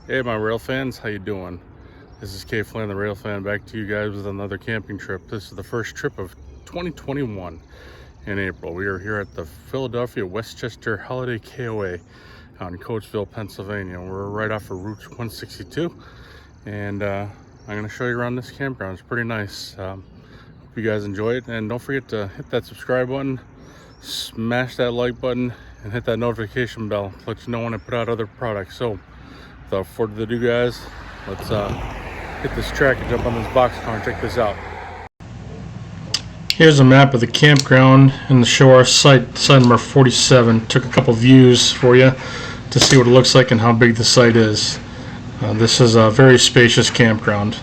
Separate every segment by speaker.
Speaker 1: Hey my rail fans, how you doing? This is Kflann the Railfan, back to you guys with another camping trip. This is the first trip of 2021 in April. We are here at the Philadelphia Westchester Holiday KOA out in Coatesville, Pennsylvania. We're right off of Route 162 and I'm going to show you around this campground. It's pretty nice. Hope you guys enjoy it, and don't forget to hit that subscribe button, smash that like button, and hit that notification bell to let you know when I put out other products. So without further ado guys, let's hit this track and jump on this box car and check this out. Here's a map of the campground and the shore site number 47. Took a couple views for you to see what it looks like and how big the site is. This is a very spacious campground.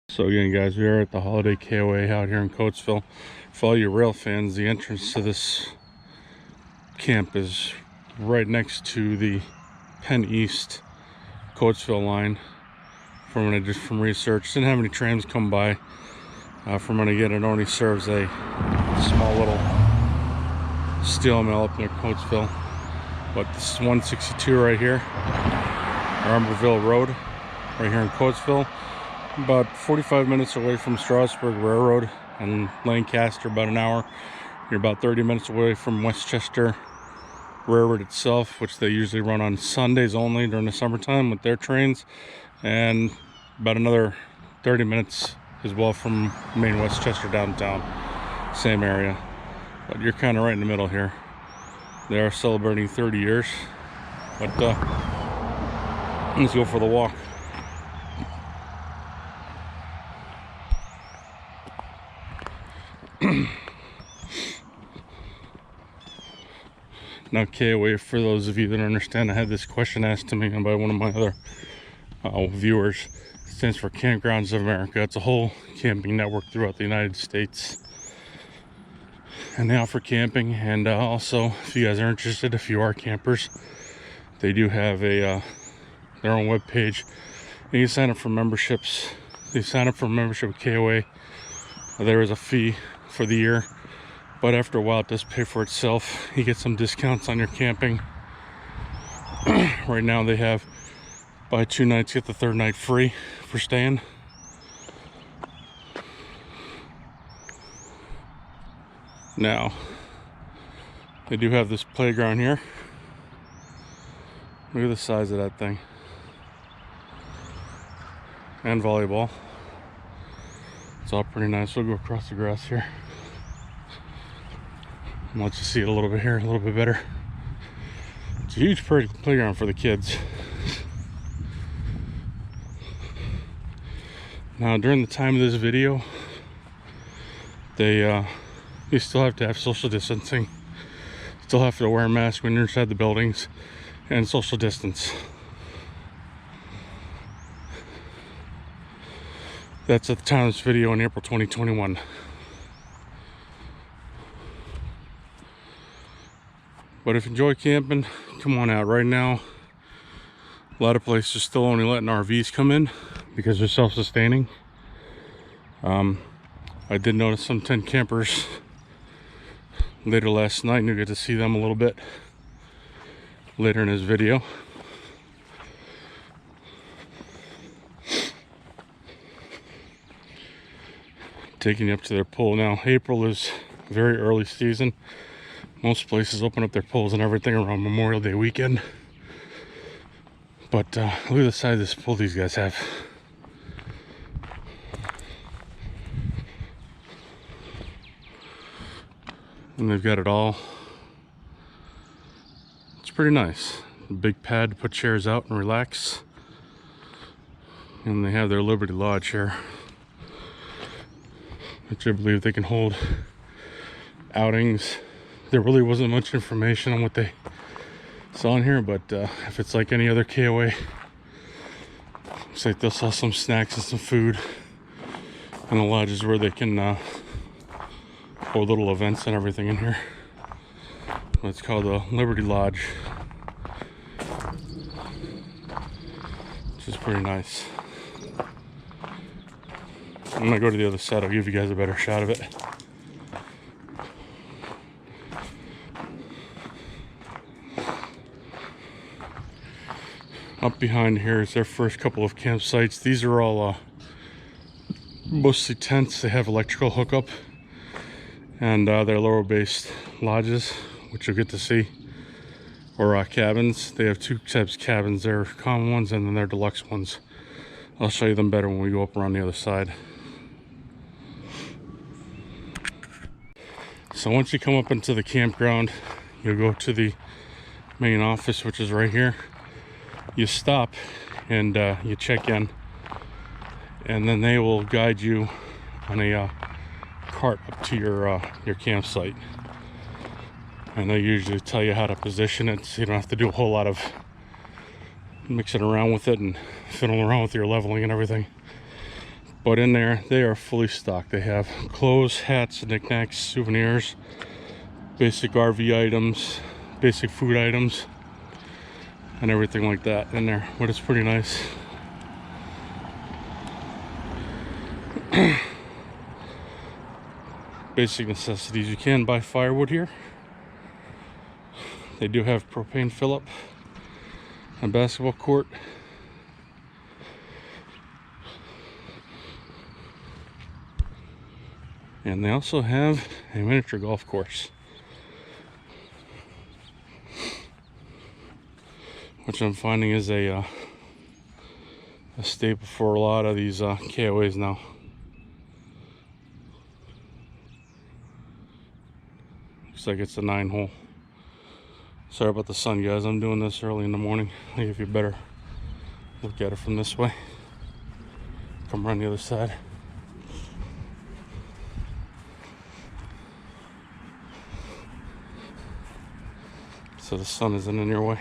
Speaker 1: So again guys, we are at the Holiday KOA out here in Coatesville. For all you rail fans, the entrance to this camp is right next to the Penn East Coatesville line. From what I did from research, didn't have any trams come by. From what I get, it only serves a small little steel mill up near Coatesville. But this is 162 right here, Embreeville Road, right here in Coatesville. About 45 minutes away from Strasburg Railroad and Lancaster, about an hour. You're about 30 minutes away from Westchester Railroad itself, which they usually run on Sundays only during the summertime with their trains, and about another 30 minutes as well from main Westchester downtown, same area. But you're kind of right in the middle here. They are celebrating 30 years, but let's go for the walk. Now KOA, for those of you that understand, I had this question asked to me by one of my other viewers. It stands for Campgrounds of America. It's a whole camping network throughout the United States, and they offer camping. And also, if you guys are interested, if you are campers, they do have a their own web page. You can sign up for memberships. You sign up for a membership with KOA. There is a fee for the year, but after a while it does pay for itself. You get some discounts on your camping. Right now they have buy 2 nights, get the third night free for staying. Now they do have this playground here. Look at the size of that thing. And volleyball. It's all pretty nice. We'll go across the grass here and let you see it a little bit here, a little bit better. It's a huge playground for the kids. Now during the time of this video, you still have to have social distancing. Still have to wear a mask when you're inside the buildings and social distance. That's at the time of this video in April 2021. But if you enjoy camping, come on out. Right now, a lot of places still only letting RVs come in because they're self-sustaining. I did notice some tent campers later last night, and you'll get to see them a little bit later in this video. Taking you up to their pool. Now April is very early season. Most places open up their pools and everything around Memorial Day weekend. But look at the size of this pool these guys have. And they've got it all. It's pretty nice. A big pad to put chairs out and relax. And they have their Liberty Lodge here, which I believe they can hold outings. There really wasn't much information on what they saw in here, but if it's like any other KOA, looks like they'll sell some snacks and some food, and the lodge is where they can hold little events and everything in here. It's called the Liberty Lodge, which is pretty nice. I'm gonna go to the other side. I'll give you guys a better shot of it. Up behind here is their first couple of campsites. These are all mostly tents. They have electrical hookup, and they're lower based lodges, which you'll get to see, or cabins. They have two types of cabins. They're common ones and then they're deluxe ones. I'll show you them better when we go up around the other side. So once you come up into the campground, you'll go to the main office, which is right here. You stop and you check in, and then they will guide you on a cart up to your campsite. And they usually tell you how to position it, so you don't have to do a whole lot of mixing around with it and fiddling around with your leveling and everything. But in there, they are fully stocked. They have clothes, hats, knickknacks, souvenirs, basic RV items, basic food items, and everything like that in there. But it's pretty nice. Basic necessities. You can buy firewood here. They do have propane fill-up, a basketball court, and they also have a miniature golf course, which I'm finding is a staple for a lot of these KOAs now. Looks like it's a 9-hole. Sorry about the sun, guys. I'm doing this early in the morning. I'll give you a better look at it from this way. Come around the other side. So the sun isn't in your way.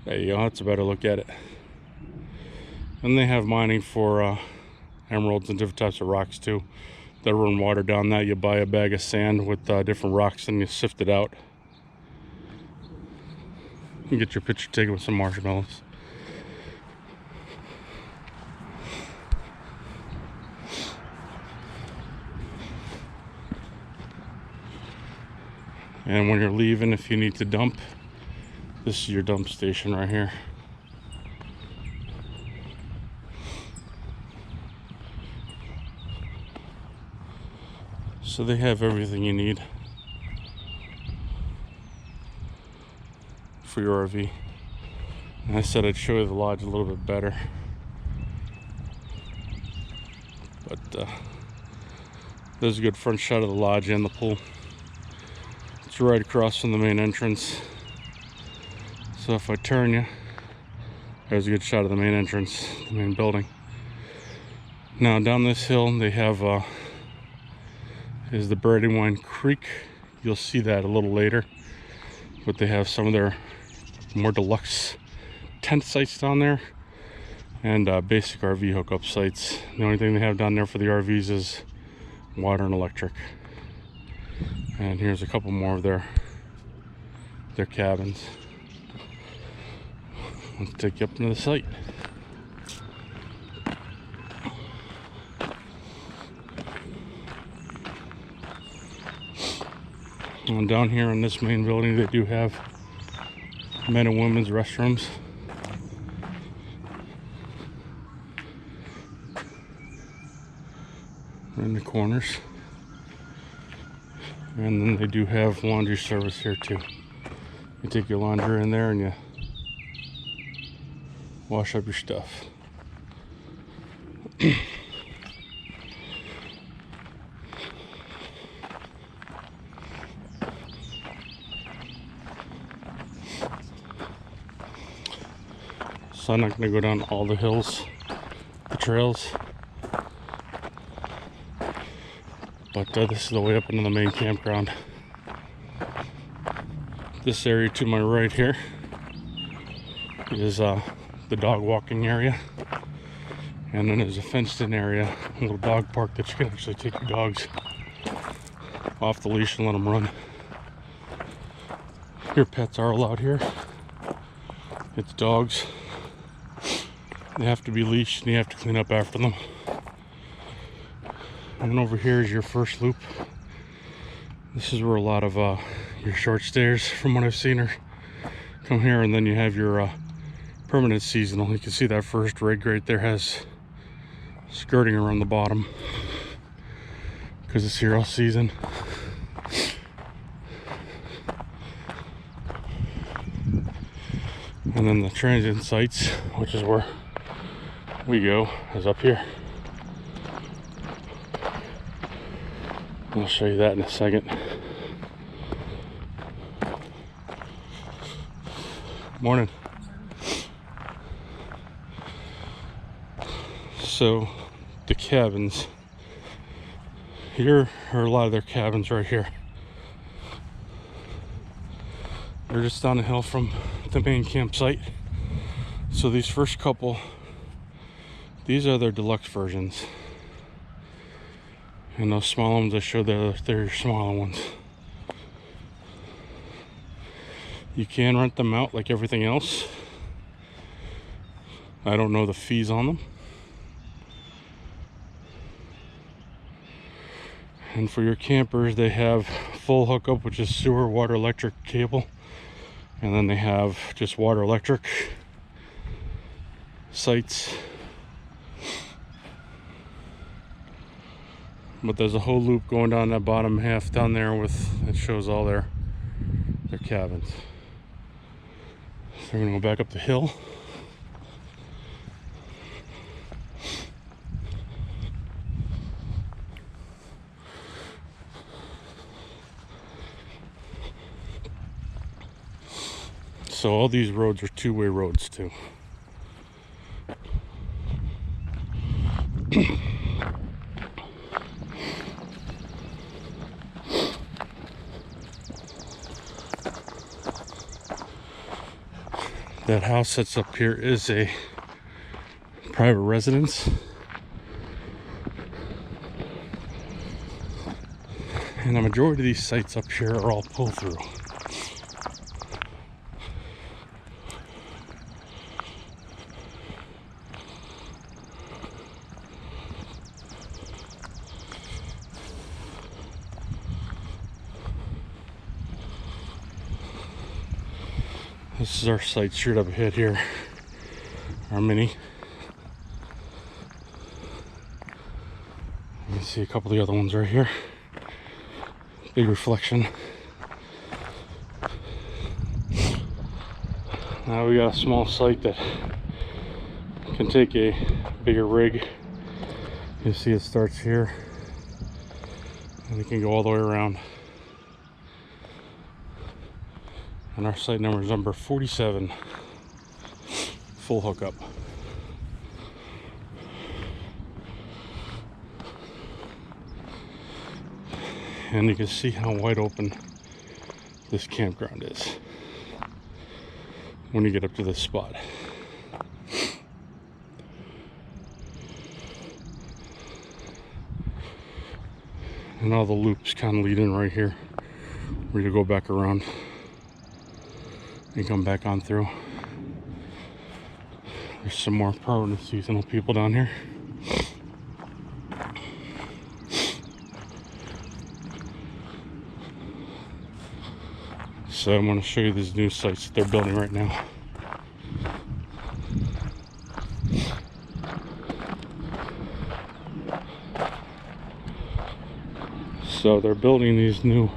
Speaker 1: There you go. That's a better look at it. And they have mining for emeralds and different types of rocks too. They run water down that. You buy a bag of sand with different rocks and you sift it out. You can get your picture taken with some marshmallows. And when you're leaving, if you need to dump, this is your dump station right here. So they have everything you need for your RV. And I said I'd show you the lodge a little bit better. But there's a good front shot of the lodge and the pool. It's right across from the main entrance. So if I turn you, there's a good shot of the main entrance, the main building. Now down this hill they have is the Brandywine Creek. You'll see that a little later, but they have some of their more deluxe tent sites down there and basic RV hookup sites. The only thing they have down there for the RVs is water and electric. And here's a couple more of their cabins. Let's take you up into the site. And down here in this main building, they do have men and women's restrooms. In the corners. And then they do have laundry service here too. You take your laundry in there and you wash up your stuff. So I'm not going to go down all the hills, the trails, but this is the way up into the main campground. This area to my right here is the dog walking area, and then there's a fenced in area, a little dog park that you can actually take your dogs off the leash and let them run. Your pets are allowed here. It's dogs. They have to be leashed and you have to clean up after them. And over here is your first loop. This is where a lot of your short stairs from what I've seen her come here, and then you have your permanent seasonal. You can see that first rig right there has skirting around the bottom because it's here all season. And then the transient sites, which is where we go, is up here. I'll show you that in a second. Morning. So the cabins, here are a lot of their cabins right here. They're just down the hill from the main campsite. So these first couple, these are their deluxe versions. And those small ones I showed, they're smaller ones. You can rent them out like everything else. I don't know the fees on them. And for your campers, they have full hookup, which is sewer, water, electric, cable. And then they have just water, electric sites. But there's a whole loop going down that bottom half down there with, it shows all their cabins. So we're gonna go back up the hill. So all these roads are two-way roads too. That house that's up here is a private residence. And the majority of these sites up here are all pull-through. This is our site straight up ahead here, our Minnie. You can see a couple of the other ones right here. Big reflection. Now we got a small site that can take a bigger rig. You see it starts here and it can go all the way around. And our site number is number 47, full hookup. And you can see how wide open this campground is when you get up to this spot. And all the loops kind of lead in right here, where you go back around and come back on through. There's some more permanent seasonal people down here. So I'm going to show you these new sites that they're building right now. So they're building these new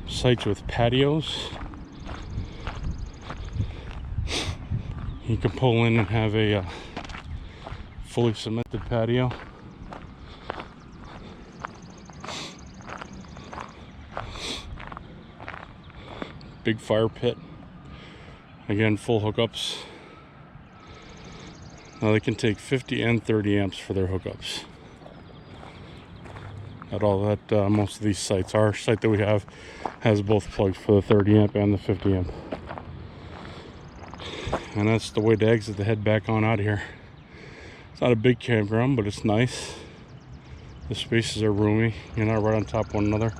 Speaker 1: sites with patios. You can pull in and have a fully cemented patio. Big fire pit. Again, full hookups. Now they can take 50 and 30 amps for their hookups. At all that, most of these sites, our site that we have has both plugs for the 30 amp and the 50 amp. And that's the way to exit the head back on out of here. It's not a big campground, but it's nice. The spaces are roomy. You're not right on top of one another.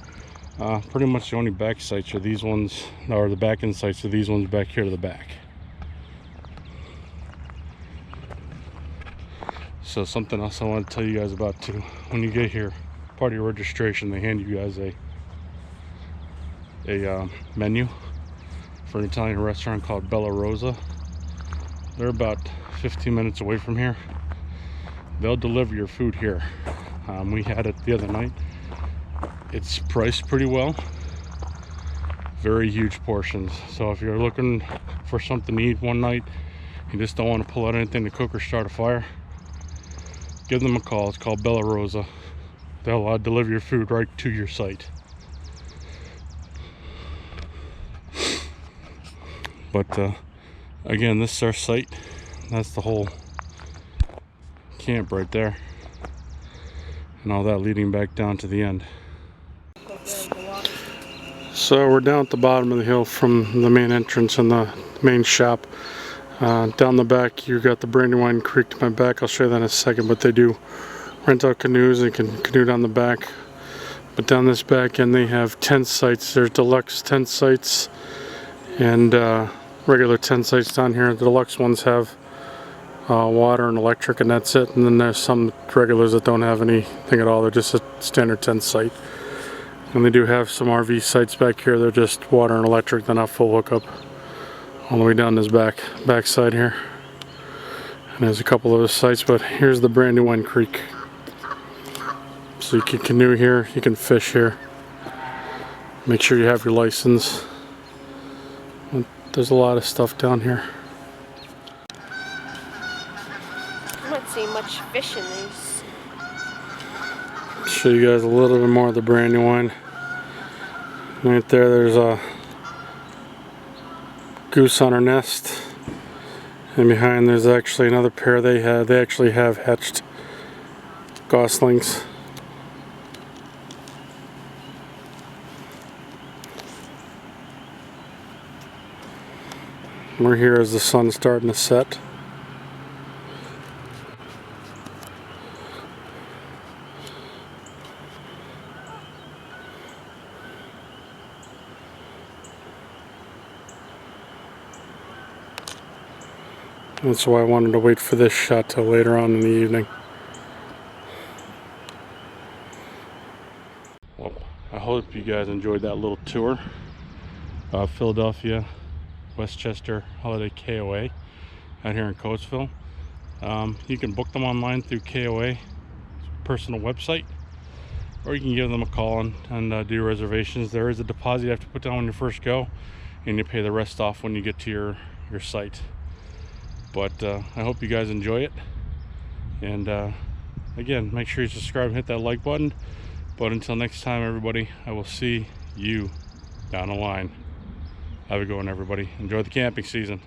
Speaker 1: Pretty much the only back sites are these ones, or the back end sites are these ones back here to the back. So something else I want to tell you guys about too. When you get here, part of your registration, they hand you guys a a menu for an Italian restaurant called Bella Rosa. They're about 15 minutes away from here. They'll deliver your food here. We had it the other night. It's priced pretty well. Very huge portions. So if you're looking for something to eat one night, you just don't want to pull out anything to cook or start a fire, give them a call. It's called Bella Rosa. They'll deliver your food right to your site. But again, this is our site. That's the whole camp right there, and all that leading back down to the end. So we're down at the bottom of the hill from the main entrance and the main shop. Down the back you got the Brandywine Creek to my back. I'll show you that in a second, but they do rent out canoes. They can canoe down the back. But down this back end they have tent sites. There's deluxe tent sites and regular tent sites down here. The deluxe ones have water and electric, and that's it. And then there's some regulars that don't have anything at all. They're just a standard tent site. And they do have some RV sites back here. They're just water and electric. They're not full hookup. All the way down this back side here. And there's a couple of those sites, but here's the Brandywine Creek. So you can canoe here, you can fish here. Make sure you have your license. There's a lot of stuff down here.
Speaker 2: I'm not seeing much fish in these.
Speaker 1: Show you guys a little bit more of the Brandywine. Right there's a goose on her nest, and behind there's actually another pair. They actually have hatched goslings. We're here as the sun's starting to set. That's why I wanted to wait for this shot till later on in the evening. Well, I hope you guys enjoyed that little tour of Philadelphia, Westchester Holiday KOA out here in Coatesville. You can book them online through KOA personal website, or you can give them a call and do reservations. There is a deposit you have to put down when you first go, and you pay the rest off when you get to your site. But I hope you guys enjoy it, and again, make sure you subscribe and hit that like button. But until next time, everybody, I will see you down the line. Have a good one, everybody. Enjoy the camping season.